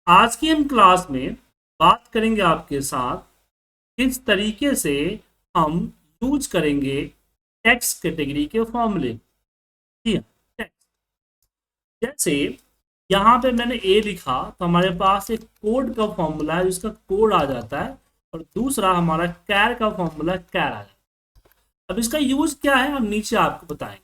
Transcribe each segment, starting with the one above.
आज की हम क्लास में बात करेंगे आपके साथ किस तरीके से हम यूज करेंगे टेक्स्ट कैटेगरी के फॉर्मूले। जी हाँ, text। जैसे यहाँ पे मैंने ए लिखा तो हमारे पास एक कोड का फॉर्मूला है जिसका कोड आ जाता है, और दूसरा हमारा कैर का फॉर्मूला कैर आ जाता है। अब इसका यूज क्या है हम नीचे आपको बताएंगे।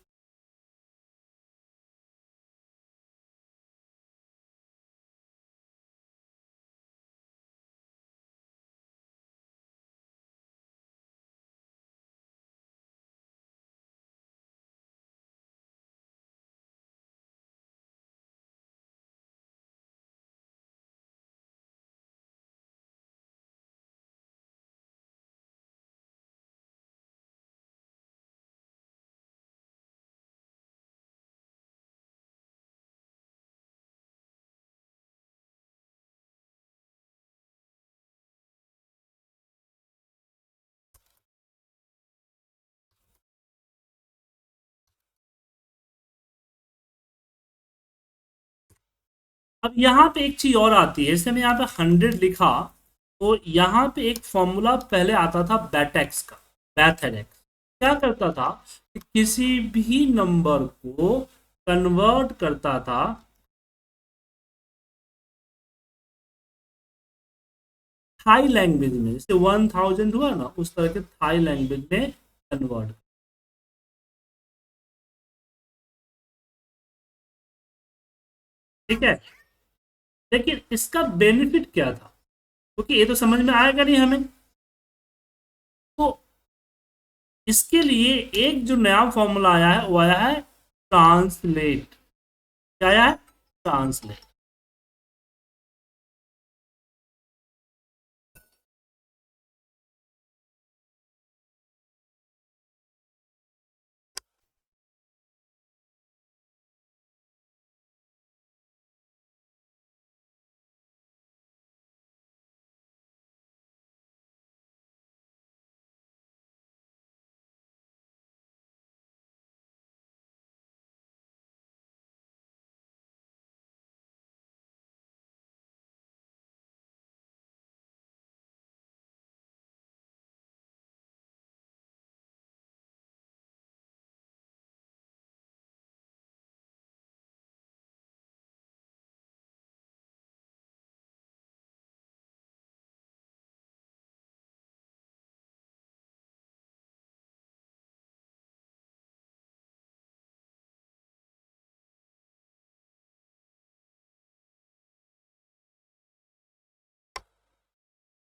अब यहाँ पे एक चीज और आती है, जैसे मैं यहाँ पे 100 लिखा तो यहाँ पे एक फॉर्मूला पहले आता था बैटेक्स का, बैथेडेक्स। क्या करता था कि किसी भी नंबर को कन्वर्ट करता था थाई लैंग्वेज में, जैसे 1000 हुआ ना उस तरह के थाई लैंग्वेज में कन्वर्ट। ठीक है, लेकिन इसका बेनिफिट क्या था, क्योंकि ये तो समझ में आएगा नहीं हमें। तो इसके लिए एक जो नया फॉर्मूला आया है वो आया है ट्रांसलेट। क्या आया है? ट्रांसलेट।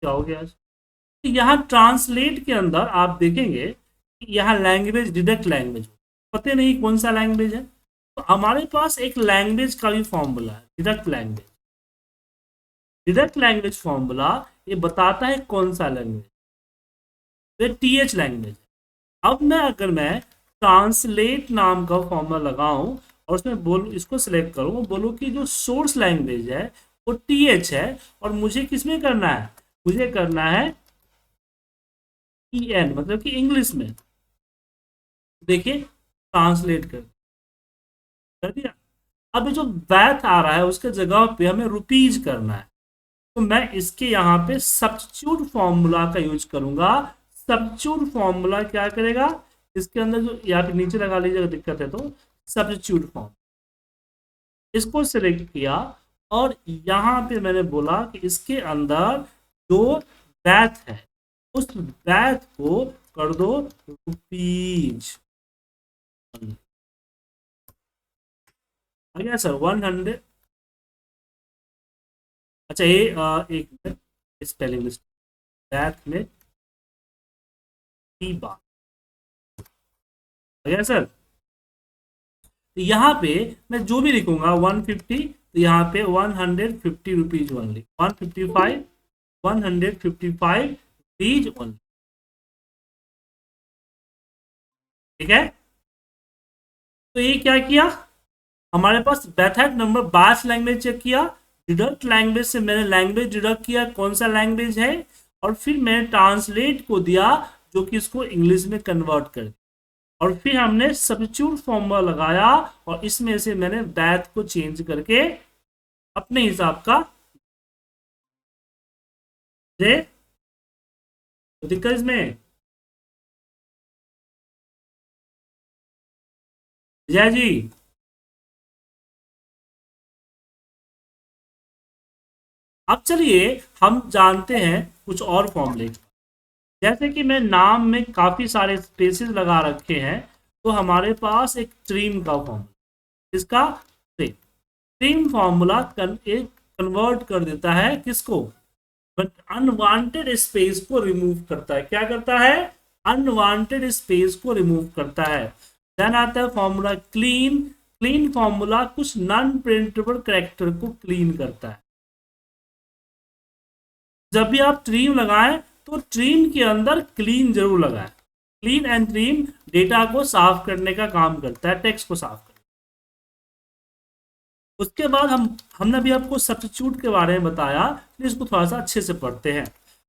क्या हो गया? तो यहाँ ट्रांसलेट के अंदर आप देखेंगे कि यहाँ लैंग्वेज डिडक्ट लैंग्वेज, पता नहीं कौन सा लैंग्वेज है। तो हमारे पास एक लैंग्वेज का भी फॉर्मूला है, deduct language. Deduct language formula ये बताता है कौन सा लैंग्वेज, ये टीएच लैंग्वेज है। अब मैं ट्रांसलेट नाम का फॉर्मूला लगाऊं और उसमें बोलूं, इसको सिलेक्ट करूं, बोलूं कि जो सोर्स लैंग्वेज है वो टीएच है, और मुझे किसमें करना है, मुझे करना है ईएन, मतलब कि इंग्लिश में। देखिए ट्रांसलेट कर दिया। अब जो बैथ आ रहा है उसके जगह पे हमें रुपीज करना है, तो मैं इसके यहाँ पे सब्स्टिट्यूट फॉर्मूला का यूज करूंगा। सब्स्टिट्यूट फॉर्मूला क्या करेगा, इसके अंदर जो यहाँ पे नीचे लगा लीजिएगा, दिक्कत है तो सब्स्टिट्यूट फॉर्म, इसको सिलेक्ट किया, और यहाँ पे मैंने बोला कि इसके अंदर जो बैथ है उस बैथ को कर दो रुपीज। आ गया सर 100। अच्छा ये एक मिनट, स्पेलिंग मिस्टेक, बैथ में टी बार। आ गया सर। तो यहाँ पे मैं जो भी लिखूंगा 150, तो यहाँ पे 150 रुपीज ओनली, 155, 155 रुपीज ओनली। ठीक है, तो ये क्या किया, हमारे पास बैथेड नंबर बास लैंग्वेज चेक किया, डिडक्ट लैंग्वेज से मैंने लैंग्वेज डिडक्ट किया कौन सा लैंग्वेज है, और फिर मैंने ट्रांसलेट को दिया जो कि इसको इंग्लिश में कन्वर्ट कर दिया, और फिर हमने सब्स्टिट्यूट फॉर्मूला लगाया, और इसमें से मैंने बैथ को चेंज करके अपने हिसाब का जे तो दिक्कत इसमें जय जी। अब चलिए हम जानते हैं कुछ और फॉर्मूले। जैसे कि मैं नाम में काफी सारे स्पेसेस लगा रखे हैं, तो हमारे पास एक स्ट्रीम का फॉर्मूला, इसका स्ट्रीम फॉर्मूला एक कन्वर्ट कर देता है किसको, बट अनवांटेड स्पेस को रिमूव करता है। क्या करता है, अनवांटेड स्पेस को रिमूव करता है। देन आता है फॉर्मूला क्लीन। क्लीन फॉर्मूला कुछ नॉन प्रिंटेबल कैरेक्टर को क्लीन करता है। जब भी आप ट्रीम लगाएं तो ट्रीम के अंदर क्लीन जरूर लगाएं। क्लीन एंड ट्रीम डेटा को साफ करने का काम करता है, टेक्स्ट को साफ करने। उसके बाद हमने भी आपको सब्स्टिट्यूट के बारे में बताया, तो इसको थोड़ा सा अच्छे से पढ़ते हैं।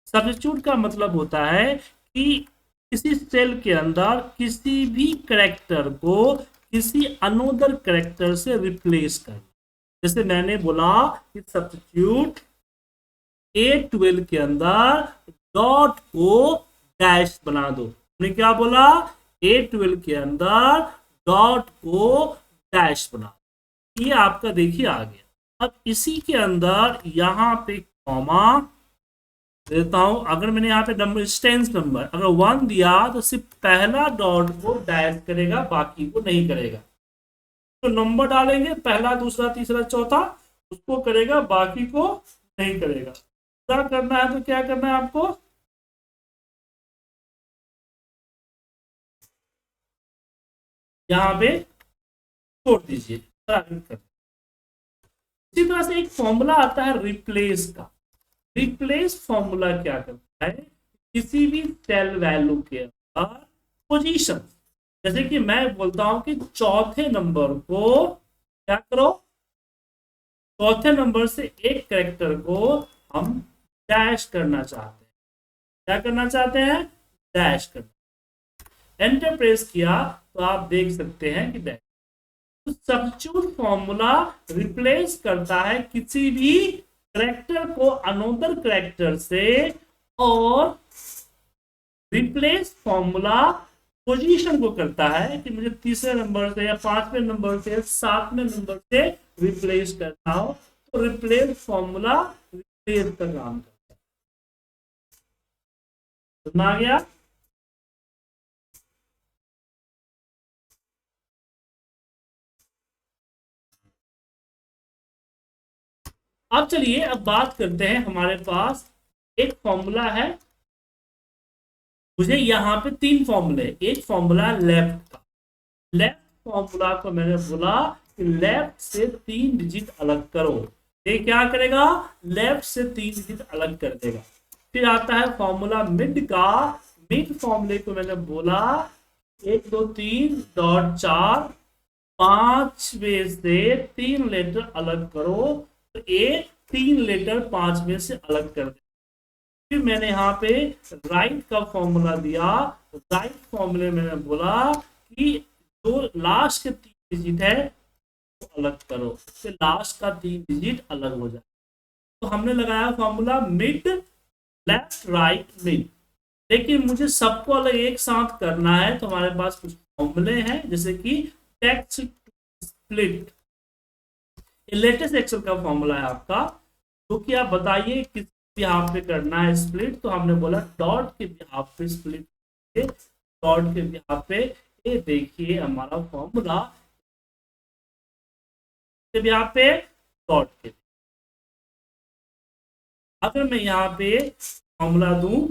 सब्स्टिट्यूट का मतलब होता है कि किसी सेल के अंदर किसी भी करेक्टर को किसी अनोदर करेक्टर से रिप्लेस कर। जैसे मैंने बोला कि सब्स्टिट्यूट A12 के अंदर डॉट को डैश बना दो। हमने क्या बोला, A12 के अंदर डॉट को डैश बना दो। ये आपका देखिए आ गया। अब इसी के अंदर यहां पे कॉमा देता हूं। अगर मैंने यहाँ पे नंबर इंस्टेंस नंबर अगर 1 दिया तो सिर्फ पहला डॉट को डैश करेगा, बाकी को नहीं करेगा। तो नंबर डालेंगे पहला दूसरा तीसरा चौथा, उसको करेगा, बाकी को नहीं करेगा। क्या करना है, तो क्या करना है आपको, यहाँ पे छोड़ दीजिए। इसी तरह से एक फॉर्मूला आता है रिप्लेस का। रिप्लेस फॉर्मूला क्या करता है, किसी भी सेल वैल्यू के अंदर पोजीशन, जैसे कि मैं बोलता हूं कि चौथे नंबर को क्या करो, चौथे नंबर से एक कैरेक्टर को हम डैश करना चाहते हैं। क्या करना चाहते हैं, डैश करना। एंटर प्रेस किया तो आप देख सकते हैं कि डैश। तो सब्स्टिट्यूट फॉर्मूला रिप्लेस करता है किसी भी करेक्टर को अनोदर करेक्टर से, और रिप्लेस फॉर्मूला पोजीशन को करता है कि मुझे तीसरे नंबर से या पांचवें नंबर से सातवें नंबर से रिप्लेस करना हो, तो रिप्लेस फॉर्मूला रिप्लेस का काम करता है। समझ आ गया। अब चलिए अब बात करते हैं, हमारे पास एक फॉर्मूला है। मुझे यहाँ पे तीन फॉर्मूले, एक फॉर्मूला लेफ्ट का। लेफ्ट फॉर्मूला को मैंने बोला कि लेफ्ट से 3 डिजिट अलग करो। ये क्या करेगा, लेफ्ट से 3 डिजिट अलग कर देगा। फिर आता है फॉर्मूला मिड का। मिड फॉर्मूले को मैंने बोला 1 2 3 4 5 में से 3 लेटर अलग करो, तो ये 3 लेटर 5 में से अलग कर दे। फिर मैंने यहाँ पे राइट का फॉर्मूला दिया। राइट फॉर्मूले मैंने बोला कि जो लास्ट के 3 डिजिट है वो अलग करो, तो लास्ट का 3 डिजिट अलग हो जाए। तो हमने लगाया formula mid, left right mid. लेकिन मुझे सबको अलग एक साथ करना है, तो हमारे पास कुछ फॉर्मूले हैं, जैसे कि टेक्स्ट स्प्लिट। लेटेस्ट एक्सेल का फॉर्मूला है आपका, जो कि आप बताइए किस बिहाफ पे करना है स्प्लिट। तो हमने बोला डॉट के बिहाफ पे स्प्लिट, डॉट के बिहाफ पे। ये देखिए हमारा फॉर्मूला के बिहाफ पे, डॉट के। अगर मैं यहाँ पे फॉर्मूला दूं,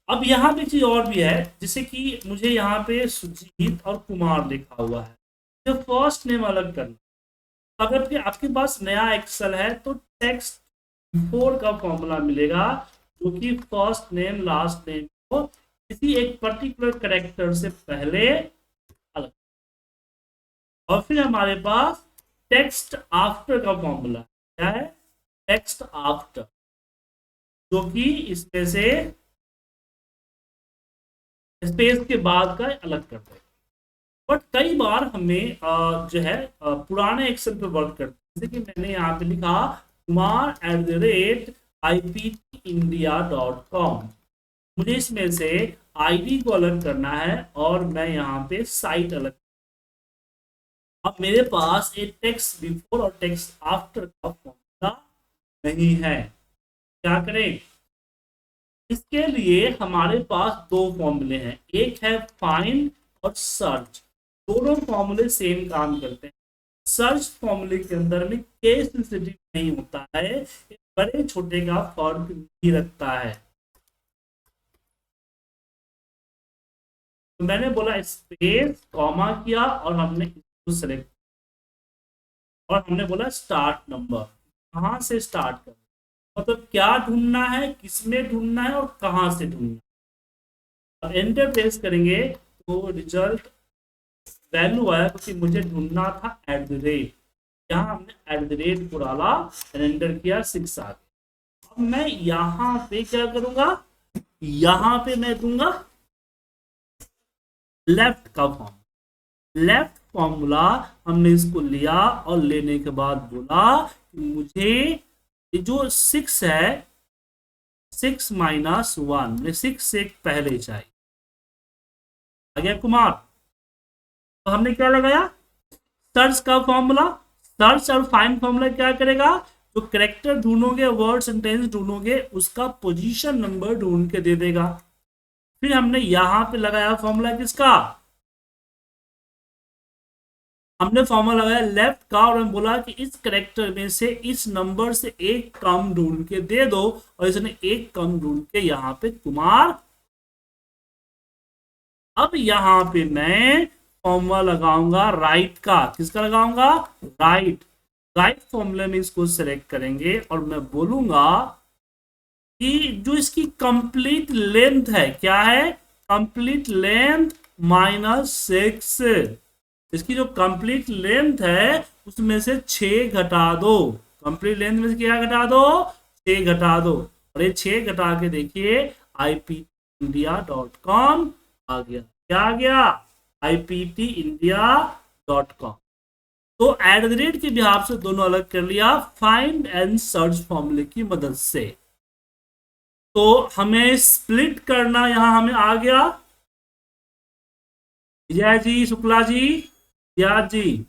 अब यहाँ पे चीज और भी है, जैसे कि मुझे यहाँ पे सुजीत और कुमार लिखा हुआ है, जो फर्स्ट नेम अलग करना। अगर फिर आपके पास नया एक्सेल है तो टेक्स्ट बिफोर का फॉर्मूला मिलेगा, जो कि फर्स्ट नेम लास्ट नेम को किसी एक पर्टिकुलर करेक्टर से पहले अलग। और फिर हमारे पास टेक्स्ट आफ्टर का फॉर्मूला क्या है, टेक्स्ट आफ्टर, जो कि इसमें से स्पेस के बाद का अलग कर देगा। बट कई बार हमें जो है पुराने एक्सेल पे वर्क करते हैं, जैसे कि मैंने यहाँ पे लिखा kumar@iptindia.com। मुझे इसमें से आईडी को अलग करना है और मैं यहाँ पे साइट अलग। अब मेरे पास एक टेक्स्ट बिफोर और टेक्स्ट आफ्टर का फॉर्मूला नहीं है, क्या करें? इसके लिए हमारे पास दो फॉर्मूले हैं, एक है फाइंड और सर्च। दोनों फॉर्मूले सेम काम करते हैं। सर्च फॉर्मूले के अंदर में केस सेंसिटिव नहीं होता है, एक बड़े छोटे का फर्क नहीं रखता है। तो मैंने बोला स्पेस कॉमा किया और हमने इसको सेलेक्ट और हमने बोला स्टार्ट नंबर। कहां से स्टार्ट कर, मतलब क्या ढूंढना है, किसमें ढूंढना है और कहां से ढूंढना है। अब एंटर प्रेस करेंगे तो रिजल्ट वैल्यू आया, क्योंकि मुझे ढूंढना था एट द रेट। यहाँ हमने एट द रेट को डाला, एंटर किया, 6 आ गया। अब मैं यहाँ पे क्या करूंगा, यहाँ पे मैं दूंगा लेफ्ट का फॉर्म। लेफ्ट फॉर्मूला हमने इसको लिया और लेने के बाद बोला कि मुझे ये जो 6 है, 6 माइनस 1, मुझे 6 से पहले चाहिए। आ गया कुमार। तो हमने क्या लगाया, सर्च का फॉर्मूला। सर्च और फाइंड फॉर्मूला क्या करेगा, जो करेक्टर ढूंढोगे, वर्ड सेंटेंस ढूंढोगे, उसका पोजीशन नंबर ढूंढ के दे देगा। फिर हमने यहां पे लगाया फॉर्मूला किसका, हमने फॉर्मूला लगाया लेफ्ट का, और हमने बोला कि इस करेक्टर में से इस नंबर से एक कम ढूंढ के दे दो, और इसने एक कम ढूंढ के यहां पे कुमार। अब यहां पे मैं फॉर्मूला लगाऊंगा राइट का। किसका लगाऊंगा, राइट। राइट फॉर्मूले में इसको सेलेक्ट करेंगे और मैं बोलूंगा कि जो इसकी कंप्लीट लेंथ है, क्या है, कंप्लीट लेंथ -6। इसकी जो कंप्लीट लेंथ है उसमें से 6 घटा दो। कंप्लीट लेंथ में से क्या घटा दो, 6 घटा दो। और ये 6 घटा के देखिए iptindia.com आ गया। क्या आ गया, iptindia.com। तो एट द रेट के बिहार से दोनों अलग कर लिया फाइंड एंड सर्च फॉर्मूले की मदद से। तो हमें स्प्लिट करना यहां हमें आ गया। विजय जी, शुक्ला जी, याद जी,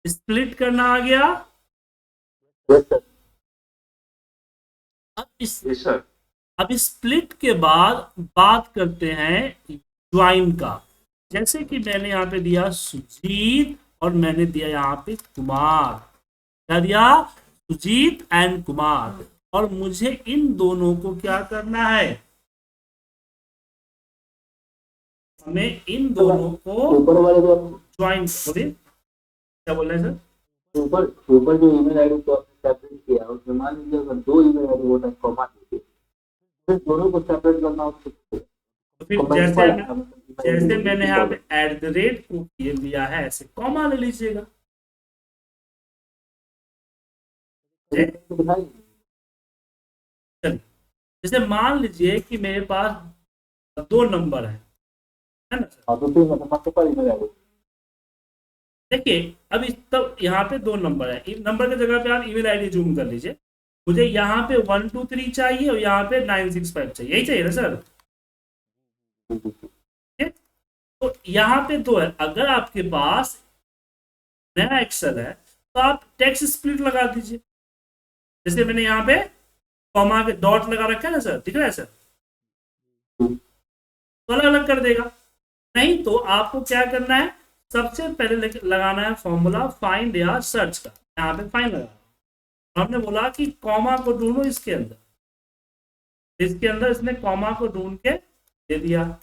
स्प्लिट करना आ गया। अब अब स्प्लिट के बाद बात करते हैं ज्वाइन का। जैसे कि मैंने यहाँ पे दिया सुजीत और मैंने दिया यहाँ पे कुमार। क्या दिया, सुजीत एंड कुमार। और मुझे इन दोनों को क्या करना है, हमें इन दोनों को ऊपर वाले जो ज्वाइन, बोलिए क्या बोल रहे हैं सर। ऊपर ऊपर जो ईमेल आईडी को आपने सेपरेट किया उसमें मान लीजिए अगर 2 ईमेल आईडी वो टाइप कॉमा दीजिए, फिर दोनों को सेपरेट करना हो तो फिर जैसे मैंने यहाँ पे एट द रेट को ये लिया है, ऐसे कॉमा ले लीजिएगा। चलिए, जैसे मान लीजिए कि मेरे पास 2 नंबर है ना सर। हाँ, तो फिर मतलब आपके पास ईमेल आईडी देखिए अब इस तब यहाँ पे 2 नंबर है, इन नंबर की जगह पे आप ईमेल आईडी जूम कर लीजिए। मुझे यहाँ पे 1 2 3 चाहिए और यहाँ पे 9 6 5 चाहिए, यही चाहिए ना सर। तो यहाँ पे 2 है। अगर आपके पास नया एक्सेल है तो आप टेक्स्ट स्प्लिट लगा दीजिए। जैसे मैंने यहाँ पे कॉमा के डॉट लगा रखा है ना सर, दिख रहा है सर, तो अलग अलग कर देगा। नहीं तो आपको क्या करना है, सबसे पहले लगाना है फॉर्मूला फाइंड या सर्च का। यहाँ पे फाइंड लगा, हमने बोला कि कॉमा को ढूंढो इसके अंदर, इसके अंदर इसने कॉमा को ढूंढ के दे दिया।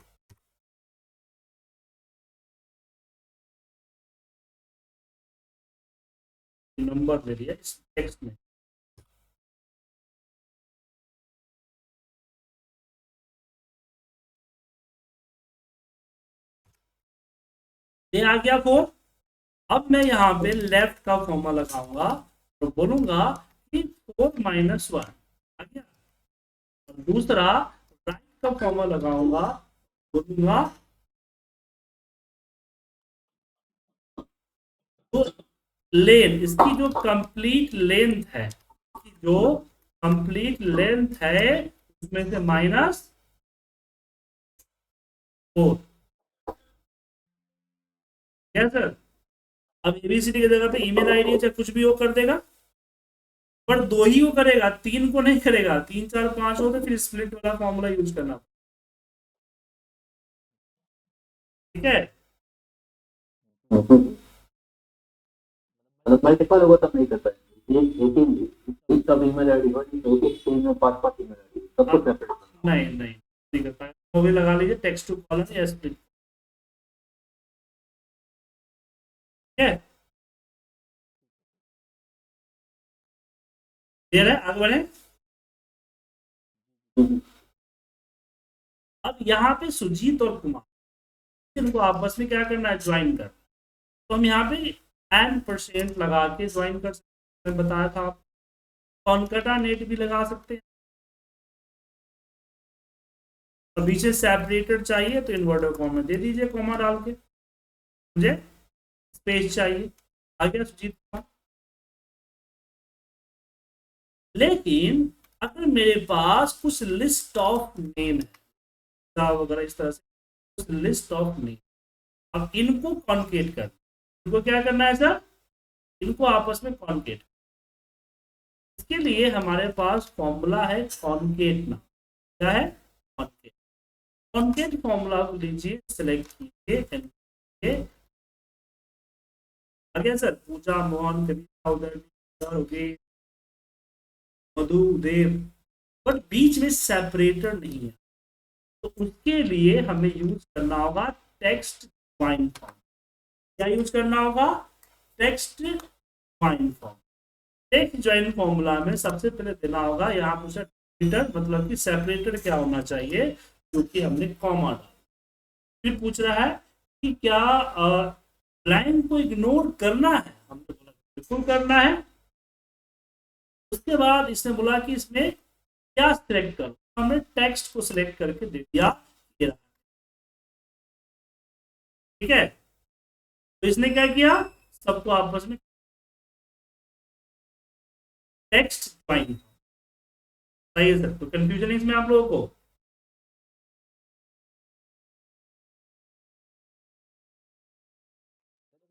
नंबर दे दिया इस टेक्स्ट में। ये आ गया 4। अब मैं यहाँ पे लेफ्ट का फॉर्मूला लगाऊंगा तो बोलूंगा कि 4 - 1 आ गया। और दूसरा राइट का फॉर्मूला लगाऊंगा, बोलूंगा तो लेंथ, इसकी जो कंप्लीट लेंथ है, जो कंप्लीट लेंथ है उसमें से -4। क्या सर? अब एबीसीडी की जगह पे ईमेल आईडी चाहे कुछ भी वो कर देगा, पर 2 ही वो करेगा, 3 को नहीं करेगा। 3 4 5 हो तो फिर स्प्लिट वाला फॉर्मूला यूज करना। ठीक है, मतलब मल्टीपल होगा तब नहीं कर पाएंगे। एक सब ईमेल आईडी हो, एक एक स्क्रीन में 5 ईमेल आईडी, सबको सेपरेट करना। नहीं नहीं नहीं कर पाएगा। वो भी लगा लीजिए टेक्स्ट टू कॉलम या स्प्लिट। ठीक है, क्लियर है? आगे बढ़े। अब यहाँ पे सुजीत और कुमार, इनको आपस में क्या करना है? ज्वाइन करना। तो हम यहाँ पे n% लगा के ज्वाइन कर सकते हैं, बताया था आप। कॉनकैटिनेट भी लगा सकते हैं। और पीछे सेपरेटर चाहिए तो इन्वर्टर कॉमा दे दीजिए, कॉमा डाल के। मुझे स्पेस चाहिए। आ गया सुजीत कुमार। लेकिन अगर मेरे पास कुछ लिस्ट ऑफ नेम है वगैरह इस तरह से, कुछ लिस्ट ऑफ नेम, अब इनको कॉन्केट कर, इनको क्या करना है सर? इनको आपस में कॉन्केट। इसके लिए हमारे पास फॉर्मूला है कॉन्केट नाम। क्या है? कॉन्केट। कॉन्केट फॉर्मूला को लीजिए, सिलेक्ट कीजिए। आ गया सर? पूजा, मोहन, कविता, उदय, मधु, देव, बट बीच में सेपरेटर नहीं है। तो उसके लिए हमें यूज करना होगा टेक्स्ट ज्वाइन फॉर्म। क्या यूज करना होगा? Text join form. Text join formula में सबसे पहले देना होगा यहाँ पूछा सेपरेटर, मतलब कि सेपरेटर क्या होना चाहिए, क्योंकि हमने कॉमा डाला। फिर पूछ रहा है कि क्या लाइन को इग्नोर करना है? हमने बोला बिल्कुल करना है। उसके बाद इसने बोला कि इसमें क्या सिलेक्ट करो, हमने टेक्स्ट को सिलेक्ट करके दे दिया। ठीक है, तो इसने क्या किया? सबको आपस में टेक्स्ट ज्वाइन। सही है सर? तो कंफ्यूजन है इसमें आप लोगों को?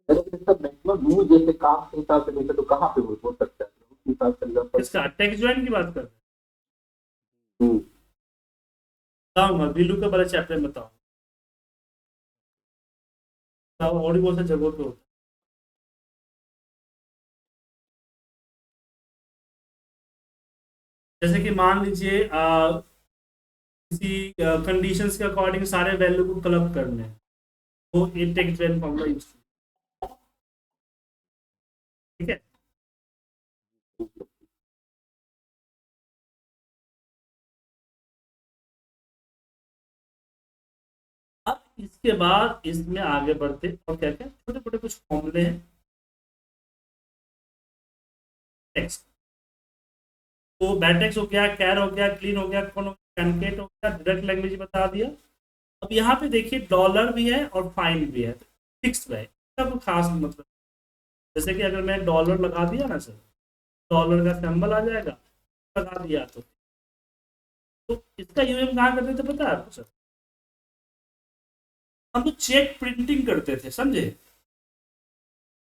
मैक्सिमम यूज जैसे काम के हिसाब से देखे तो कहाँ पे हो सकता है, उस हिसाब से इसका टेक्स्ट ज्वाइन की बात कर रहे हैं। हम्म। बताऊंगा बिल्लू के बारे चैप्टर में बताऊंगा। और भी बहुत सारी जगहों पे होता है। जैसे कि मान लीजिए किसी कंडीशंस के अकॉर्डिंग सारे वैल्यू को क्लब करने हैं, तो ये टेक्स्ट ज्वाइन फॉर्मूला यूज। ठीक है, अब इसके बाद इसमें आगे बढ़ते और क्या क्या छोटे छोटे कुछ फॉर्मूले हैं। टेक्स्ट तो बैटेक्स हो गया, कैर हो गया, क्लीन हो गया, कौन हो गया, कैनकेट हो गया, डायरेक्ट लैंग्वेज बता दिया। अब यहाँ पे देखिए डॉलर भी है और फाइन भी है, फिक्स है, इसका कोई खास मतलब। जैसे कि अगर मैं डॉलर लगा दिया ना सर, डॉलर का सिंबल आ जाएगा, लगा दिया तो इसका यूएम कहाँ करते थे पता है आपको सर? हम तो चेक प्रिंटिंग करते थे, समझे?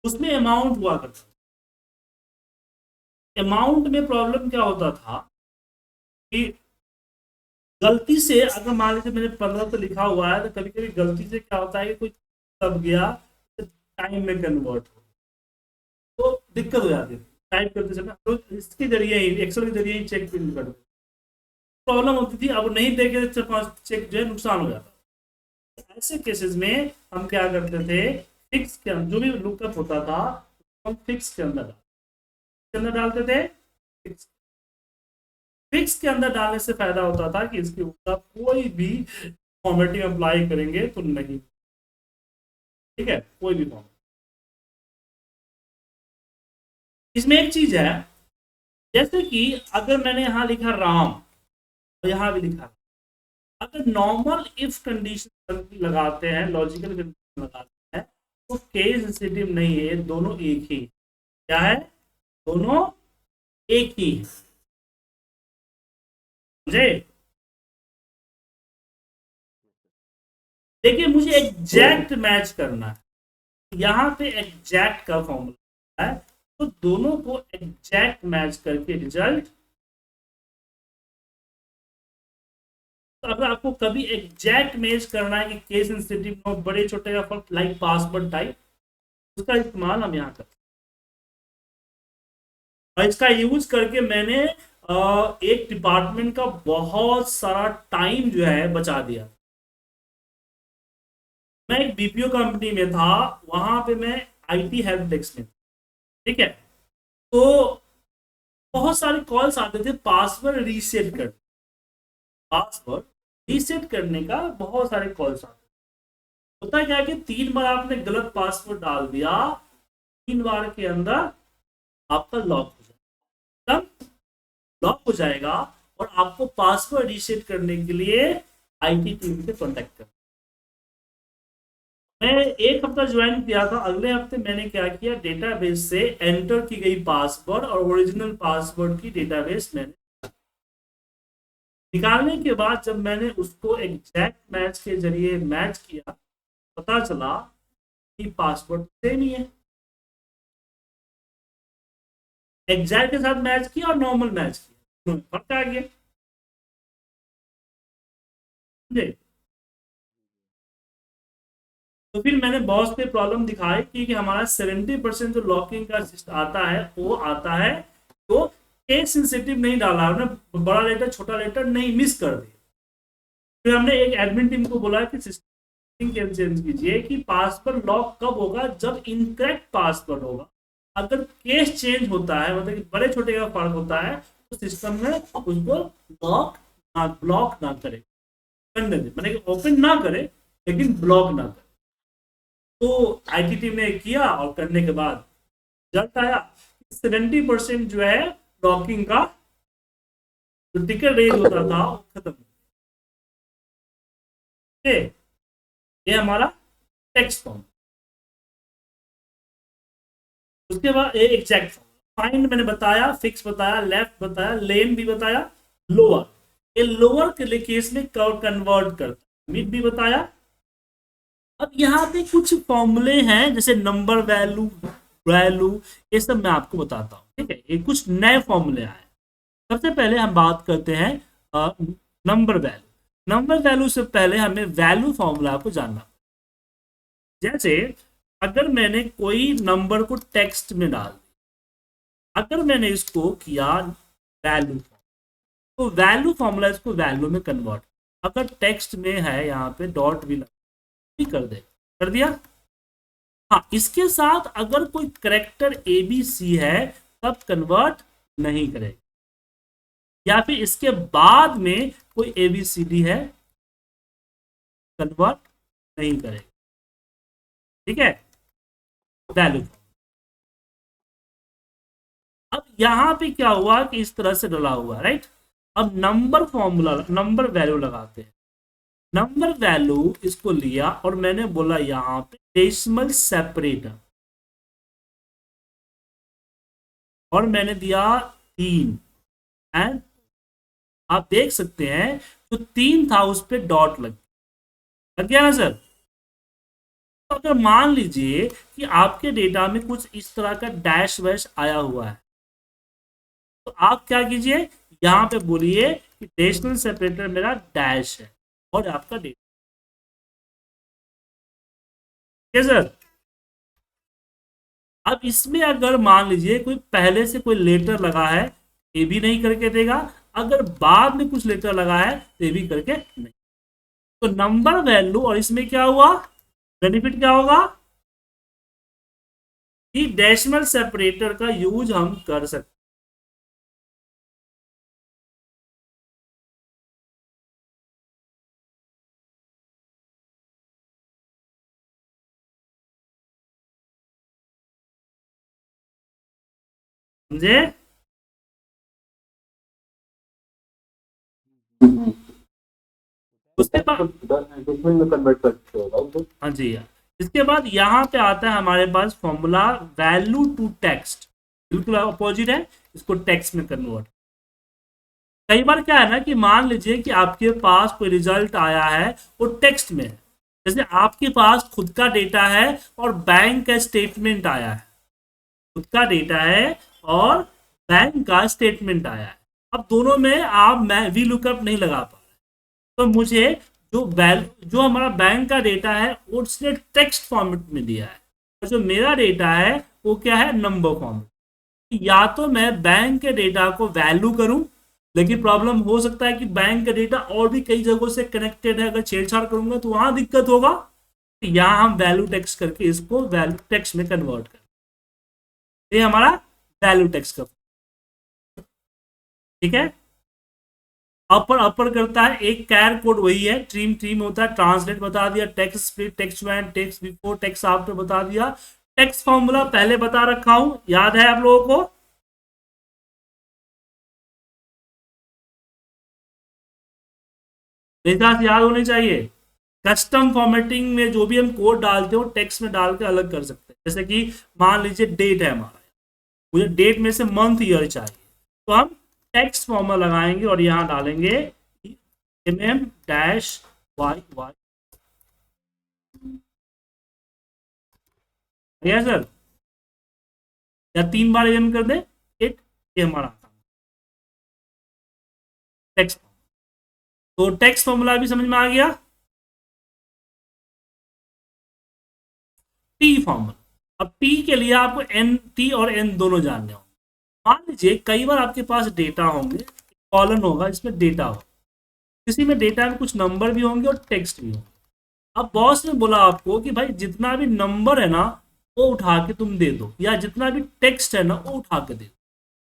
उसमें अमाउंट हुआ करता था। अमाउंट में प्रॉब्लम क्या होता था कि गलती से अगर मान लीजिए मैंने 15 तो लिखा हुआ है, तो कभी कभी गलती से क्या होता है कि कोई तब गया तो टाइम में कन्वर्ट हो, तो दिक्कत हो जाती है टाइप करते समय। तो इसके जरिए ही, एक्सेल के जरिए ही चेक प्रिंट कर प्रॉब्लम होती थी। अब नहीं देखे तो 4-5 चेक जो है नुकसान हो जाता। ऐसे केसेस में हम क्या करते थे, फिक्स के अंदर जो भी लुकअप होता था हम फिक्स के अंदर डालते थे। फिक्स के अंदर डालने से फायदा होता था कि इसके ऊपर कोई भी फॉर्मेटिंग अप्लाई करेंगे तो नहीं। ठीक है, कोई भी फॉर्म। इसमें एक चीज है, जैसे कि अगर मैंने यहां लिखा राम और यहां भी लिखा, अगर नॉर्मल इफ कंडीशन लगाते हैं, लॉजिकल कंडीशन लगाते हैं, वो केस सेंसिटिव नहीं है, दोनों एक ही। क्या है? दोनों एक ही है। समझे? देखिए मुझे एग्जैक्ट मैच करना है, यहाँ पे एग्जैक्ट का फॉर्मूला है, तो दोनों को एग्जैक्ट मैच करके रिजल्ट। तो अगर आपको कभी एग्जैक्ट मैच करना है कि केस सेंसिटिव नो बड़े छोटे का फर्क लाइक पासवर्ड टाइप, उसका इस्तेमाल हम यहाँ करते हैं। और इसका यूज करके मैंने एक डिपार्टमेंट का बहुत सारा टाइम जो है बचा दिया। मैं एक बीपीओ कंपनी में था, वहां पे मैं आईटी हेल्प डेस्क में था, ठीक है। तो बहुत सारे कॉल्स आते थे पासवर्ड रीसेट कर, पासवर्ड रीसेट करने का बहुत सारे कॉल्स आते। होता है क्या कि 3 बार आपने गलत पासवर्ड डाल दिया, 3 बार के अंदर आपका लॉक हो जाएगा, लॉक हो जाएगा। और आपको पासवर्ड रीसेट करने के लिए आईटी टीम से कॉन्टेक्ट कर। मैं एक हफ्ता ज्वाइन किया था, अगले हफ्ते मैंने क्या किया, डेटाबेस से एंटर की गई पासवर्ड और ओरिजिनल पासवर्ड की डेटाबेस मैंने निकालने के बाद जब मैंने उसको एग्जैक्ट मैच के जरिए मैच किया, पता चला कि पासवर्ड सेम ही है। एग्जैक्ट के साथ मैच किया और नॉर्मल मैच किया, फर्क आ गया। समझे? तो फिर मैंने बॉस पे प्रॉब्लम दिखाई कि हमारा 70% जो लॉकिंग का आता है वो आता है, तो केस सेंसिटिव नहीं डाला हमने, बड़ा लेटर छोटा लेटर नहीं मिस कर दिया। फिर हमने एक एडमिन टीम को बोला कि सिस्टम चेंज कीजिए कि पासवर्ड लॉक कब होगा, जब इनकरेक्ट पासवर्ड होगा। अगर केस चेंज होता है, मतलब कि बड़े छोटे का फर्क होता है, तो सिस्टम में उसको लॉक ना ब्लॉक ना करे, करने दे, मतलब कि ओपन ना करे लेकिन ब्लॉक ना करे। तो आईटी टीम ने किया और करने के बाद रिजल्ट आया, 70% जो है लॉकिंग का जो टिकट रेज होता था वो खत्म। ये हमारा टेक्स्ट फॉर्म। उसके बाद एग्जैक्ट फाइंड मैंने बताया, फिक्स बताया, लेफ्ट बताया, लेन भी बताया, लोअर, ये लोअर के लिए केस में कन्वर्ट करता, मिड भी बताया। अब यहाँ पे कुछ फॉर्मूले हैं जैसे नंबर वैल्यू, वैल्यू, ये सब मैं आपको बताता हूँ, ठीक है। ये कुछ नए फॉर्मूले आए। सबसे पहले हम बात करते हैं नंबर वैल्यू। नंबर वैल्यू से पहले हमें वैल्यू फॉर्मूला को जानना। जैसे अगर मैंने कोई नंबर को टेक्स्ट में डाल दिया, अगर मैंने इसको किया वैल्यू, तो वैल्यू फॉर्मूला इसको वैल्यू में कन्वर्ट, अगर टेक्स्ट में है यहाँ पे डॉट भी कर दे, कर दिया। हाँ, इसके साथ अगर कोई करेक्टर ए बी सी है तब कन्वर्ट नहीं करेगा, या फिर इसके बाद में कोई ए बी सी डी है कन्वर्ट नहीं करेगा, ठीक है। वैल्यू। अब यहां पे क्या हुआ कि इस तरह से डला हुआ, राइट। अब नंबर फॉर्मूला, नंबर वैल्यू लगाते हैं। नंबर वैल्यू इसको लिया और मैंने बोला यहां पे डेसिमल सेपरेटर, और मैंने दिया 3। एंड आप देख सकते हैं तो 3 था, उस पर डॉट लग गया ना सर। तो अगर मान लीजिए कि आपके डेटा में कुछ इस तरह का डैश वैश आया हुआ है, तो आप क्या कीजिए, यहां पे बोलिए कि डेसिमल सेपरेटर मेरा डैश है और आपका डेटा, ठीक है सर। अब इसमें अगर मान लीजिए कोई पहले से कोई लेटर लगा है, ये भी नहीं करके देगा, अगर बाद में कुछ लेटर लगा है तो ये भी करके नहीं। तो नंबर वैल्यू और इसमें क्या हुआ, बेनिफिट क्या होगा कि डेसिमल सेपरेटर का यूज हम कर सकते। समझे? उसके बाद डेसिमल में कन्वर्ट करते हो, राइट। हाँ जी, इसके बाद यहाँ पे आता है हमारे पास फॉर्मूला वैल्यू टू टेक्स्ट, बिल्कुल अपोजिट है, इसको टेक्स्ट में कन्वर्ट। कई बार क्या है ना कि मान लीजिए कि आपके पास कोई रिजल्ट आया है वो टेक्स्ट में है, जैसे आपके पास खुद का डेटा है और बैंक का स्टेटमेंट आया है, खुद का डेटा है और बैंक का स्टेटमेंट आया है। अब दोनों में आप मैं वी लुकअप नहीं लगा पा रहे, तो मुझे जो हमारा बैंक का डेटा है वो उसने टेक्स्ट फॉर्मेट में दिया है, और जो मेरा डेटा है वो क्या है, नंबर फॉर्मेट। या तो मैं बैंक के डेटा को वैल्यू करूं, लेकिन प्रॉब्लम हो सकता है कि बैंक का डेटा और भी कई जगहों से कनेक्टेड है, अगर छेड़छाड़ करूंगा तो वहां दिक्कत होगा। यहाँ हम वैल्यू टेक्स्ट करके इसको वैल्यू टेक्स्ट में कन्वर्ट कर, ये हमारा वैल्यू टेक्स्ट का, ठीक है। अपर अपर करता है, एक कैर कोड वही है, ट्रीम ट्रीम होता है, ट्रांसलेट बता दिया, text split, text join, text before, text after बता दिया, टेक्स्ट फॉर्मूला पहले बता रखा हूं, याद है आप लोगों को। मेरे याद होने चाहिए। कस्टम फॉर्मेटिंग में जो भी हम कोड डालते हो टेक्स्ट में डाल के अलग कर सकते हैं, जैसे कि मान लीजिए डेट है हमारा, मुझे डेट में से मंथ ईयर चाहिए, तो हम टेक्स्ट फॉर्मूला लगाएंगे और यहाँ डालेंगे mm डैश वाई वाई, या सर, या 3 बार एम कर दें डेट, ये हमारा टेक्स्ट। तो टेक्स्ट फॉर्मूला भी समझ में आ गया। टी फॉर्मूला, अब टी के लिए आपको एन टी और एन दोनों जानने होंगे। मान लीजिए कई बार आपके पास डेटा होंगे, कॉलम होगा इसमें डेटा होगा, किसी में डेटा में कुछ नंबर भी होंगे और टेक्स्ट भी होंगे। अब बॉस ने बोला आपको कि भाई जितना भी नंबर है ना वो उठा के तुम दे दो, या जितना भी टेक्स्ट है ना वो उठा के दे दो।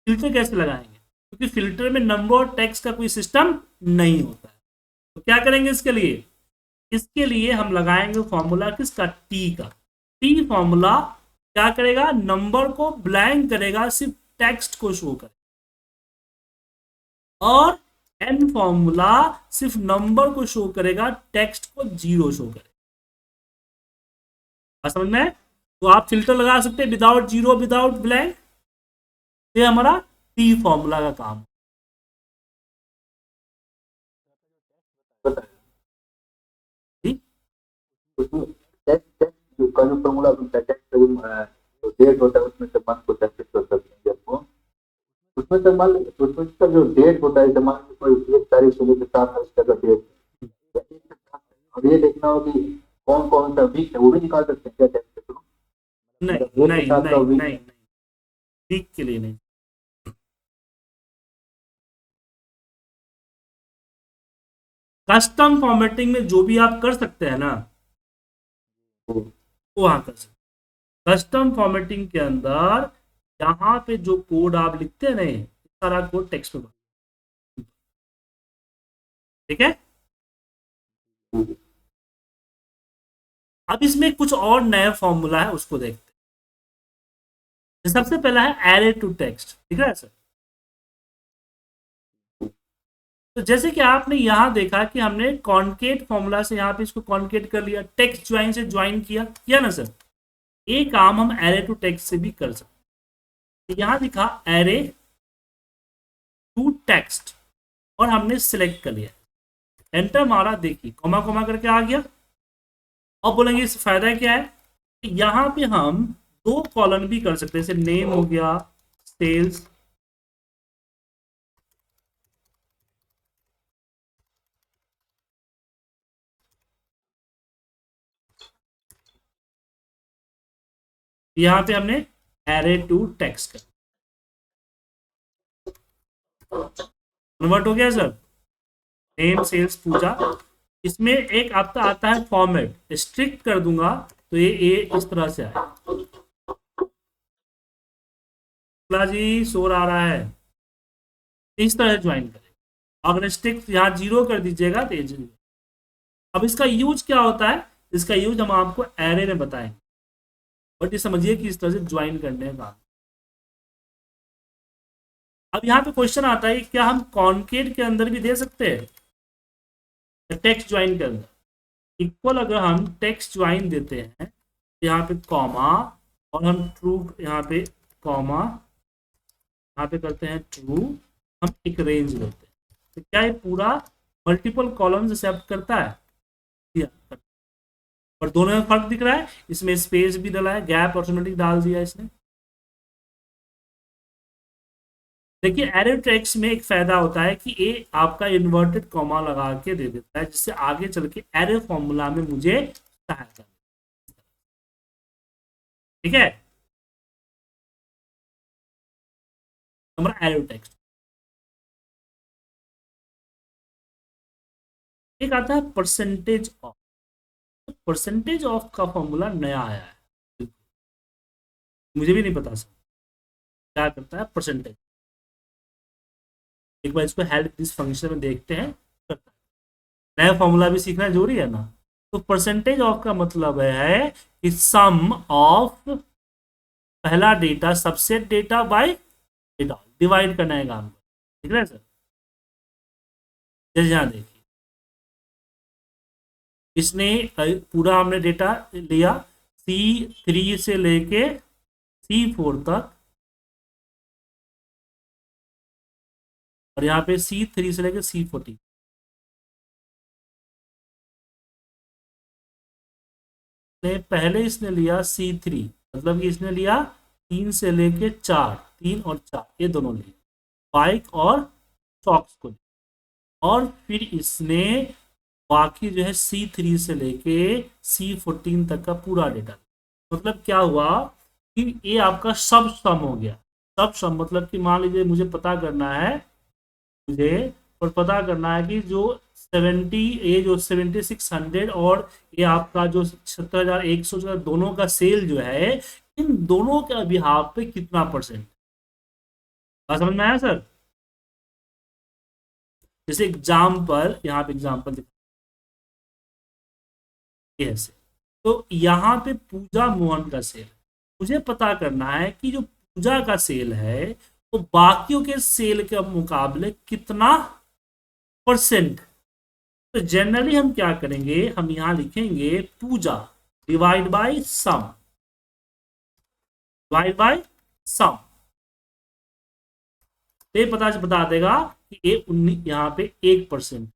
फिल्टर कैसे लगाएंगे, क्योंकि फिल्टर में नंबर और टेक्स्ट का कोई सिस्टम नहीं होता है। तो क्या करेंगे इसके लिए, इसके लिए हम लगाएंगे फॉर्मूला किसका, टी का। टी फॉर्मूला क्या करेगा, नंबर को ब्लैंक करेगा, सिर्फ टेक्स्ट को शो करेगा, और एन फॉर्मूला सिर्फ नंबर को शो करेगा, टेक्स्ट को जीरो शो करेगा। समझ में? तो आप फिल्टर लगा सकते हैं विदाउट जीरो, विदाउट ब्लैंक। ये हमारा टी फॉर्मूला का काम। फॉर्मूला डेट होता है उसमें से मंथ को कैसे कर सकते हैं, उसमें से मान उसमें का जो डेट होता है, मान कोई 1 तारीख से लेकर 7 तारीख तक का डेट, और ये देखना हो कि कौन कौन सा वीक है वो भी निकाल सकते हैं क्या टेक्स्ट के थ्रू? नहीं नहीं नहीं नहीं, वीक के लिए नहीं। कस्टम फॉर्मेटिंग में जो भी आप कर सकते हैं ना वो हाँ कर सकते। कस्टम फॉर्मेटिंग के अंदर यहाँ पे जो कोड आप लिखते हैं नहीं, सारा कोड टेक्स्ट में, ठीक है। अब इसमें कुछ और नया फॉर्मूला है, उसको देखते हैं। सबसे पहला है एरे टू टेक्स्ट, ठीक है सर। तो जैसे कि आपने यहां देखा कि हमने कॉन्केट फॉर्मूला से यहाँ पे इसको कॉन्केट कर लिया, टेक्स्ट ज्वाइन से ज्वाइन किया ना सर। ये काम हम एरे टू टेक्स्ट से भी कर सकते हैं। यहां दिखा एरे टू टेक्स्ट, और हमने सिलेक्ट कर लिया, एंटर मारा, देखिए कॉमा कॉमा करके आ गया। अब बोलेंगे इस फायदा क्या है, यहाँ पे हम 2 कॉलम भी कर सकते हैं, जैसे नेम हो गया, सेल्स, यहाँ पे हमने एरे टू टेक्स्ट कर कन्वर्ट हो गया सर। नेम सेल्स पूछा, इसमें एक आपका आता है फॉर्मेट, स्ट्रिक्ट कर दूंगा तो ये इस तरह से आए। जी शोर आ रहा है, इस तरह से ज्वाइन करें। अगर स्ट्रिक्ट यहाँ 0 कर दीजिएगा तो ये। अब इसका यूज क्या होता है, इसका यूज हम आपको एरे में बताएंगे, बट ये समझिए कि इस तरह से ज्वाइन करने का। अब यहाँ पे क्वेश्चन आता है क्या हम कॉन्केट के अंदर भी दे सकते हैं, टेक्स्ट ज्वाइन के अंदर इक्वल, अगर हम टेक्स्ट ज्वाइन देते हैं यहाँ पे कॉमा, और हम ट्रू यहाँ पे कॉमा, यहाँ पे करते हैं ट्रू, हम एक रेंज लेते हैं। तो क्या ये पूरा मल्टीपल कॉलम्स एक्सेप्ट करता है? या- और दोनों में फर्क दिख रहा है, इसमें स्पेस भी डाला है, गैप ऑटोमेटिक डाल दिया इसने। देखिए एरे टेक्स्ट में एक फायदा होता है कि ये आपका इन्वर्टेड कॉमा लगा के दे देता है, जिससे आगे चल के एरे फॉर्मूला में मुझे सहायता मिले। ठीक है, हमारा एरे टेक्स्ट। एक आता है परसेंटेज ऑफ। परसेंटेज ऑफ का फॉर्मूला नया आया है, मुझे भी नहीं पता सर क्या करता है परसेंटेज। एक बार इसको हेल्प दिस फंक्शन में देखते हैं, करता है। नया फॉर्मूला भी सीखना जरूरी है ना। तो परसेंटेज ऑफ का मतलब है कि सम ऑफ पहला data subset data bye data, divide करना है काम को। ठीक है सर, जैसे यहाँ देखिए, इसने पूरा हमने डेटा लिया C3 से लेके C4 तक, और यहाँ पे C3 से लेके C14। पहले इसने लिया C3, मतलब कि इसने लिया 3 से लेके 4, 3 और 4 ये दोनों लिए, बाइक और सॉक्स को, और फिर इसने बाकी जो है C3 से लेके C14 तक का पूरा डेटा। मतलब क्या हुआ कि ये आपका सब सम हो गया। सब सम मतलब कि मान लीजिए मुझे पता करना है, मुझे और पता करना है कि जो 70, ये जो 7600 और ये आपका जो 77100 जो दोनों का सेल जो है, इन दोनों के बिहाफ पे कितना परसेंट। बात समझ में आया सर? जैसे एग्जाम्पल, यहाँ पे एग्जाम्पल ऐसे, तो यहाँ पे पूजा मोहन का सेल, मुझे पता करना है कि जो पूजा का सेल है वो बाकियों के सेल के मुकाबले कितना परसेंट। तो जनरली हम क्या करेंगे, हम यहाँ लिखेंगे पूजा divide by sum, divide by sum. ये बता देगा कि ये 19, यहाँ पे 1%,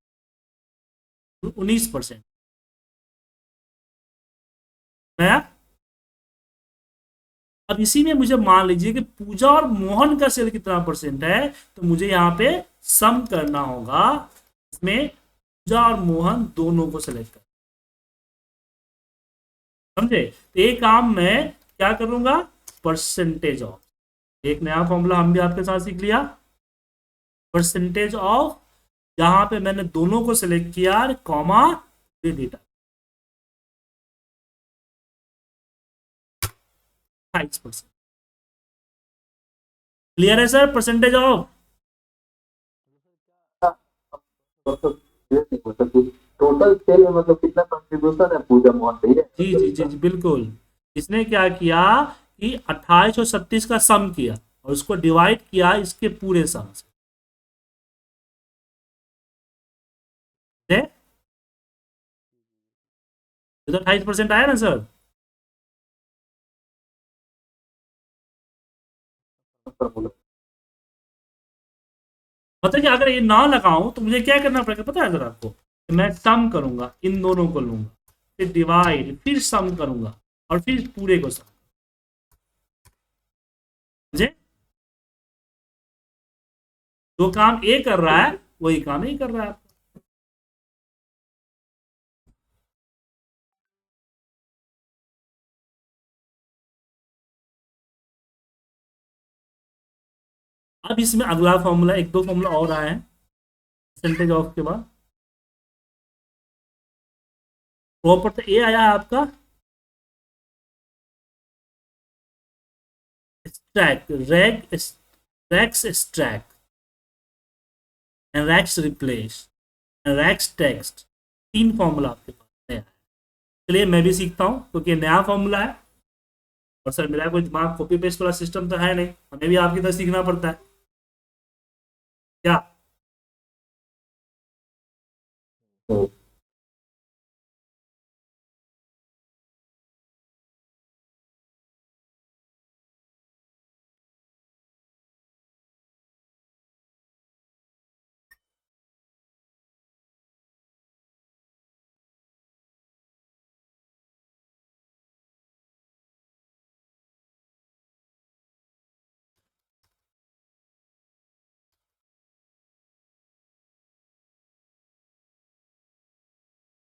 19%। मैं अब इसी में मुझे मान लीजिए कि पूजा और मोहन का सेल कितना परसेंट है, तो मुझे यहाँ पे सम करना होगा, इसमें पूजा और मोहन दोनों को सेलेक्ट कर, समझे? तो ये काम मैं क्या करूंगा, परसेंटेज ऑफ, एक नया फॉर्मूला हम भी आपके साथ सीख लिया, परसेंटेज ऑफ, जहां पे मैंने दोनों को सिलेक्ट किया, कॉमा डेटा 28%। क्लियर है सर परसेंटेज ऑफ? मतलब ये नहीं मतलब कि टोटल सेल में मतलब कितना कंट्रीब्यूशन है पूजा मोहन का, ये जी जी जी जी बिल्कुल। इसने क्या किया कि 28 और 36 का सम किया और उसको डिवाइड किया इसके पूरे सम से। तो 28% आया ना सर? फॉर्मूला। मतलब कि अगर ये ना लगाऊं तो मुझे क्या करना पड़ेगा पता है सर आपको? मैं सम करूंगा, इन दोनों को लूंगा, फिर डिवाइड, फिर सम करूंगा, और फिर पूरे को सम। मुझे जो काम ए कर रहा है वही काम ए कर रहा है। अब इसमें अगला फॉर्मूला, एक दो फॉर्मूला और आए हैं परसेंटेज ऑफ के बाद। प्रॉपर तो ए आया है आपका extract, regex extract and regex replace and regex text, तीन फॉर्मूला आपके पास नया है। चलिए मैं भी सीखता हूँ क्योंकि नया फॉर्मूला है, और सर मेरा कोई दिमाग कॉपी पेस्ट वाला सिस्टम तो है नहीं, हमें भी आपकी तरह सीखना पड़ता है क्या। तो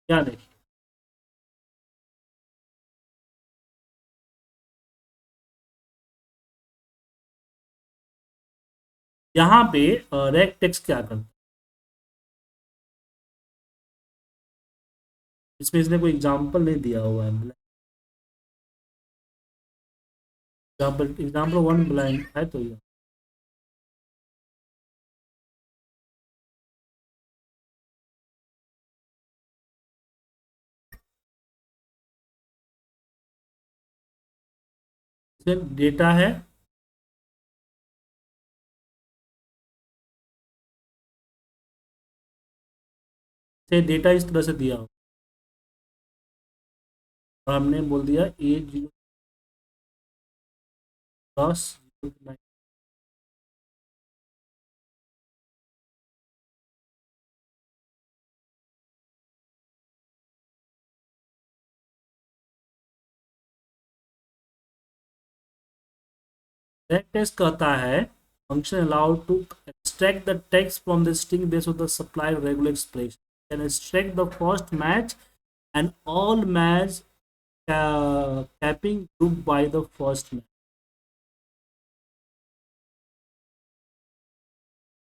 क्या देखिए, यहाँ पे रेग टेक्स्ट क्या करता है, इसमें इसने कोई एग्जांपल नहीं दिया हुआ है। एग्जाम्पल वन ब्लाइंड है तो ये इसमें डेटा है, से डेटा इस तरह से दिया हो और हमने बोल दिया ए जीरो 10 That test कहता है function allowed to extract the text from the string based on the supplied regular expression, can extract the first match and all match capping group by the first match,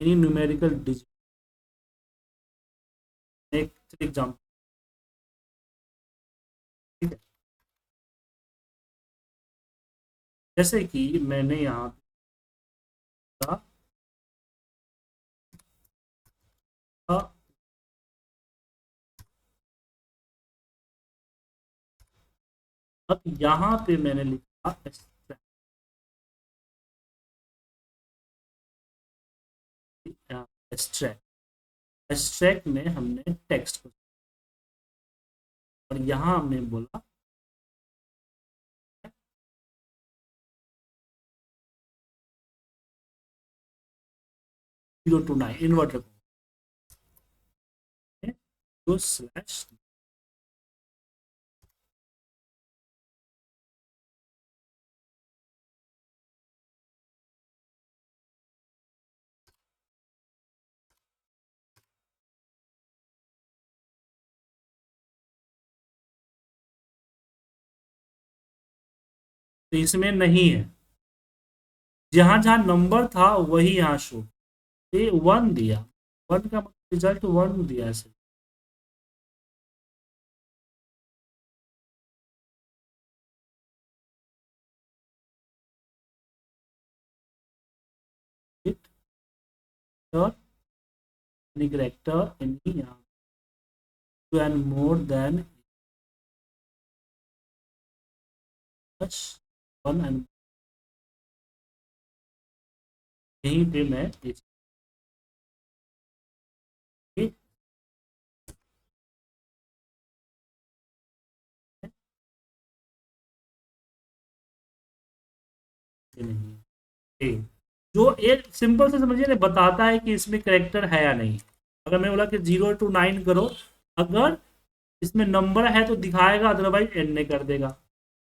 any numerical digit. Next example, ठीक है, जैसे कि मैंने यहाँ पे अब यहाँ पे मैंने लिखा एक्सट्रैक्ट, एक्सट्रैक्ट में हमने टेक्स्ट को और यहाँ हमने बोला 0 to 9 इन्वर्टर तो स्लैश, तो इसमें नहीं है, जहां जहां नंबर था वही यहाँ शो, ये वन दिया, वन का रिजल्ट वन दिया से, any character any two and more than one and यहीं पे मैं नहीं, जो एक सिंपल से समझिए ना बताता है कि इसमें करेक्टर है या नहीं। अगर मैं बोला कि 0 to 9 करो, अगर इसमें नंबर है तो दिखाएगा, अदरवाइज एंड नहीं कर देगा।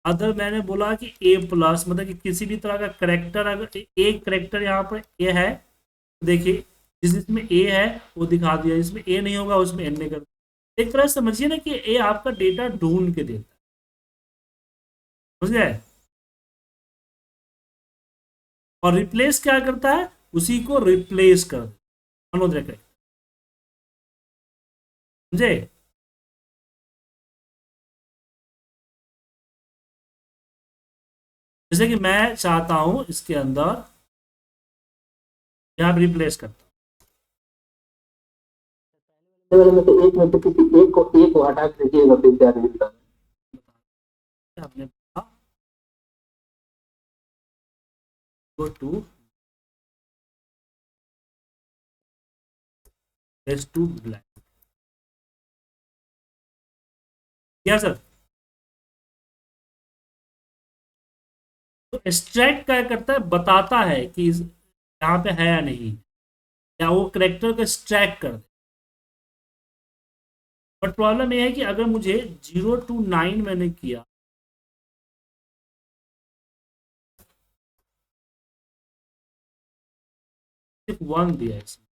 अगर मैंने बोला कि ए प्लस मतलब कि किसी भी तरह का करेक्टर, अगर एक करेक्टर यहाँ पर ए है, देखिए जिसमें ए है वो दिखा दिया, जिसमें ए नहीं होगा उसमें एंड नहीं कर दिया। एक तरह से समझिए ना कि ए आपका डेटा ढूंढ के देता है, समझ गए। और रिप्लेस क्या करता है, उसी को रिप्लेस कर मनोज रखे, समझे। जैसे कि मैं चाहता हूं इसके अंदर यहाँ रिप्लेस करता वाले में से एक में से किसी एक को हटा के देखिएगा फिर क्या रिजल्ट आता है। हमने go to S to black, क्या सर। तो एक्सट्रैक्ट क्या करता है, बताता है कि यहाँ पे है या नहीं, या वो करेक्टर को एक्सट्रैक्ट कर दे। बट प्रॉब्लम ये है कि अगर मुझे 0 to 9 मैंने किया, सिर्फ वन दिया इसमें,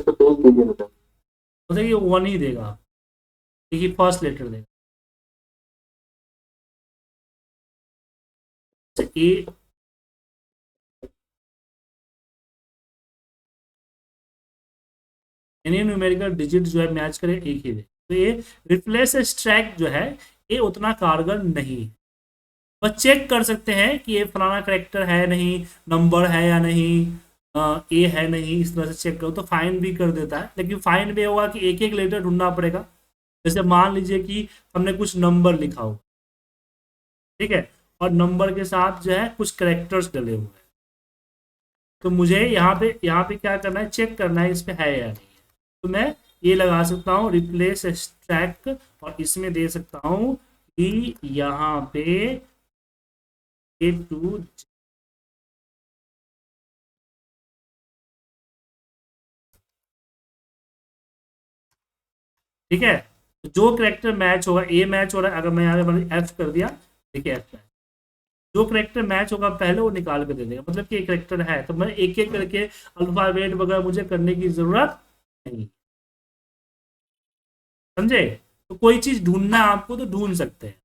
तो पेज कीजिए ना सर। तो देखिए 1 ही देगा, देखिए फर्स्ट लेटर देगा। ए एनी न्यूमेरिकल डिजिट जो है मैच करे एक ही दे, तो ये रिप्लेस स्ट्रैक जो है ये उतना कारगर नहीं है। बस चेक कर सकते हैं कि ये फलाना करेक्टर है नहीं, नंबर है या नहीं, ए है नहीं, इस तरह से चेक करो तो फाइन भी कर देता है। लेकिन फाइन भी होगा कि एक एक लेटर ढूंढना पड़ेगा। जैसे मान लीजिए कि हमने कुछ नंबर लिखा हो, ठीक है, और नंबर के साथ जो है कुछ करेक्टर्स डले हुए हैं, तो मुझे यहाँ पे क्या करना है, चेक करना है इस पे है या नहीं है। तो मैं ये लगा सकता हूँ रिप्लेस स्ट्रैक, और इसमें दे सकता हूँ कि यहाँ पे ए टू, ठीक है, तो जो करेक्टर मैच होगा, ए मैच हो रहा है, अगर मैं यहाँ पे एफ कर दिया, देखिए एफ मैच, जो करेक्टर मैच होगा पहले वो निकाल के दे देगा, मतलब कि एक करेक्टर है, तो मैं एक एक करके अल्फाबेट वगैरह मुझे करने की जरूरत नहीं। समझे? तो कोई चीज ढूंढना है आपको तो ढूंढ सकते हैं।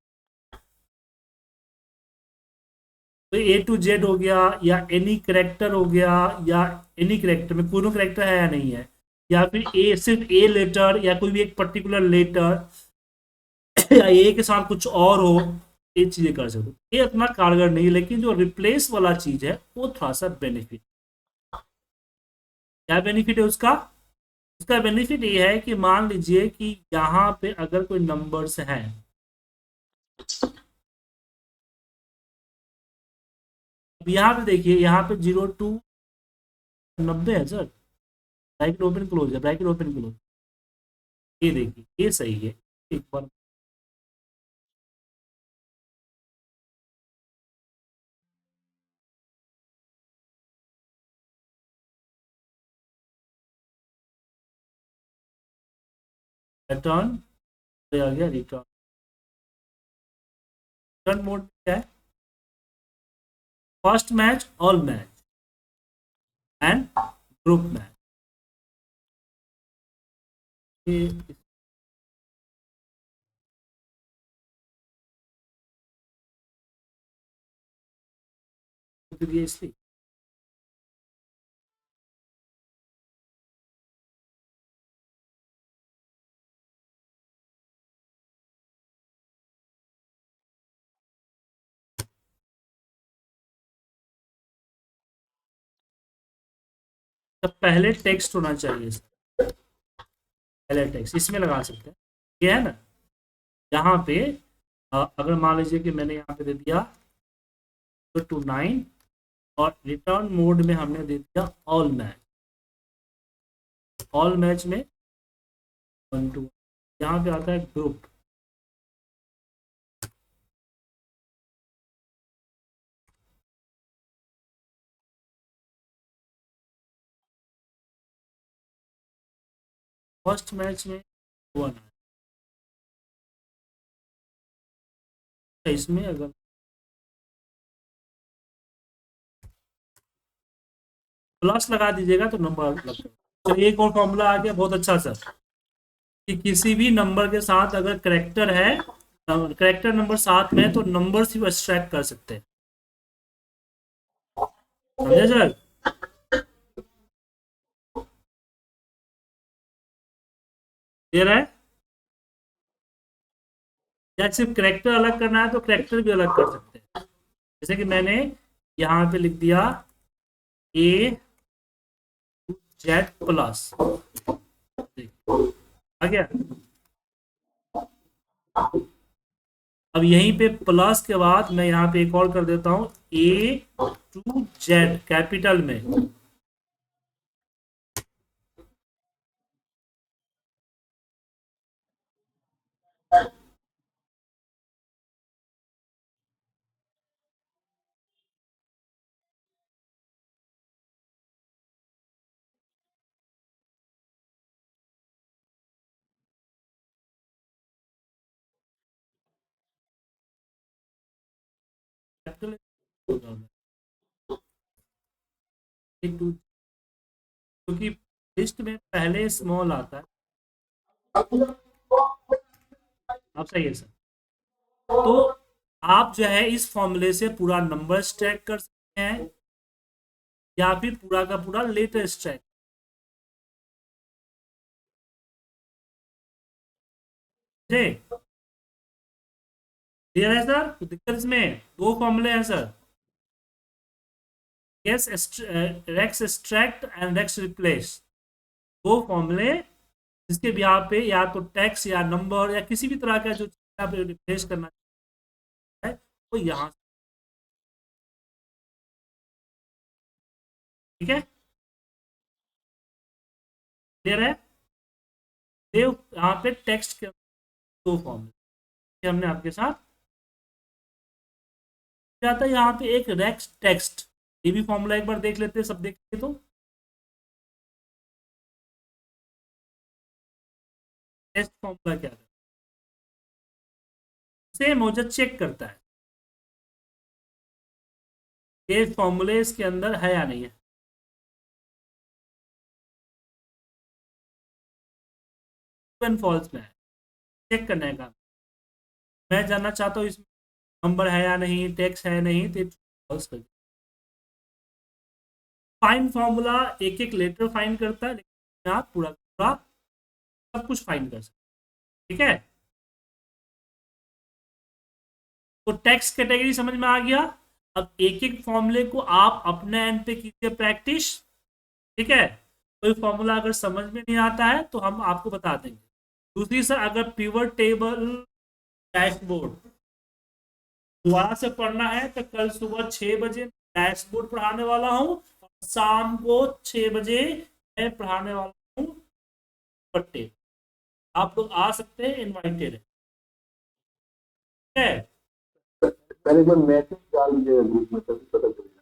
तो ए टू जेड हो गया, या एनी करेक्टर हो गया, या एनी करेक्टर में कोनो करेक्टर है या नहीं है, या फिर ए सिर्फ ए लेटर, या कोई भी एक पर्टिकुलर लेटर, या ए के साथ कुछ और हो, ये चीजें कर सकते हो। ये इतना कारगर नहीं है, लेकिन जो रिप्लेस वाला चीज है वो थोड़ा सा बेनिफिट। क्या बेनिफिट है उसका? उसका बेनिफिट ये है कि मान लीजिए कि यहाँ पे अगर कोई नंबर्स हैं, अब यहाँ पे देखिए, यहाँ पे 0 to 90 है सर, ब्रैकेट ओपन क्लोज है, ब्रैकेट ओपन क्लोज, ये देखिए ये सही है। एक बार रिटर्न आ गया, रिटर्न, रिटर्न मोड क्या है, first match, all match and group match. ये इसलिए तो पहले टेक्स्ट होना चाहिए सर, पहले टेक्स्ट इसमें लगा सकते हैं, ये है ना, यहाँ पे अगर मान लीजिए कि मैंने यहाँ पे दे दिया 2 to 9, और रिटर्न मोड में हमने दे दिया ऑल मैच, ऑल मैच में 1 to 1, यहाँ पे आता है ग्रुप, फर्स्ट मैच में 1 है, तो इसमें अगर प्लस लगा दीजिएगा तो नंबर लग जाएगा। चलिए एक और फॉर्मूला आ गया बहुत अच्छा सर, कि किसी भी नंबर के साथ अगर करेक्टर है, करेक्टर नंबर साथ में है, तो नंबर सिर्फ एक्सट्रैक्ट कर सकते हैं। समझे सर? क्लियर है? या सिर्फ करेक्टर अलग करना है तो करेक्टर भी अलग कर सकते हैं। जैसे कि मैंने यहाँ पे लिख दिया ए जेड प्लस, आ गया। अब यहीं पे प्लस के बाद मैं यहाँ पे एक और कर देता हूँ, A to Z कैपिटल में, कैपिटल, क्योंकि लिस्ट में पहले स्मॉल आता है। अब सही है सर। तो आप जो है इस फॉर्मूले से पूरा नंबर स्ट्रैक कर सकते हैं या फिर पूरा का पूरा लेटर स्ट्रैक। जी क्लियर है सर? तो दिक्कत इसमें दो फॉर्मूले हैं sir, yes regex extract and regex replace, दो फॉर्मूले जिसके भी यहाँ पे या तो टेक्स्ट या नंबर या किसी भी तरह का जो आप रिप्लेस करना है वो यहाँ, ठीक है क्लियर है? ये यहाँ पे टेक्स्ट के दो फॉर्मूले हमने आपके साथ जाता है। यहाँ पे एक रेक्स टेक्स्ट, ये भी फॉर्मूला एक बार देख लेते हैं, सब देखते तो टेस्ट फॉर्मूला क्या है, सेम हो जो चेक करता है ये फॉर्मूले इसके अंदर है या नहीं है। फॉल्स में है, चेक करने का मैं जानना चाहता हूँ इसमें नंबर है या नहीं, टेक्स्ट है नहीं, तो फॉल्स कर। फाइंड फॉर्मूला एक एक लेटर फाइंड करता है, लेकिन आप पूरा पूरा सब कुछ फाइंड कर सकते, ठीक है? तो टेक्स्ट कैटेगरी समझ में आ गया। अब एक एक फॉर्मूले को आप अपने एंड पे कीजिए प्रैक्टिस, ठीक है? कोई फॉर्मूला अगर समझ में नहीं आता है तो हम आपको बता देंगे। दूसरी सर, अगर पिवट टेबल डैशबोर्ड दोबारा से पढ़ना है तो कल सुबह 6 बजे डैशबोर्ड पढ़ाने वाला हूँ और शाम को 6 बजे मैं पढ़ाने वाला हूँ पट्टे। आप लोग आ सकते हैं, इनवाइटेड है, ठीक है? पहले जो मैसेज डाल दीजिएगा ग्रुप में तभी पता चलेगा।